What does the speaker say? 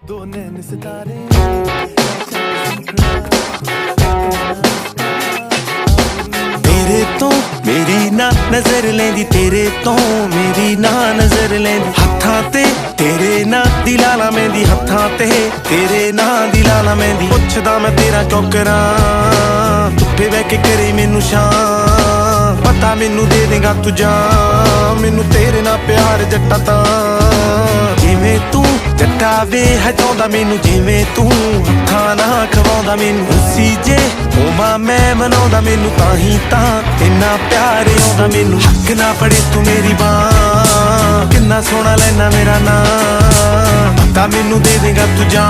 दो नैन सितारे तेरे तो मेरी ना नजर लेंदी, तेरे तो मेरी ना नजर लेंदी। हत्थां ते तेरे ना दिलाला मेंदी, हत्थां ते तेरे ना दिलाला मेंदी। पुछदा मैं तेरा क्यों करां, धुप्पे बह के करे मैनू शाम। पता मैनू दे देगा तू जान, मैनू तेरे नाल प्यार जट्टा तां। जिवें तू जट्टा वे हटाउंदा मैनू, जिवें तू हत्थां नाल खवाउंदा मैनू। सी जे होवां मैं मनाउंदा मैनू, ताहीं तां इन्ना प्यार आउंदा मैनू। हक ना फड़े तू मेरी बांह, किन्ना सोहना लैना मेरा नाम। पता मैनू दे देगा तू जान।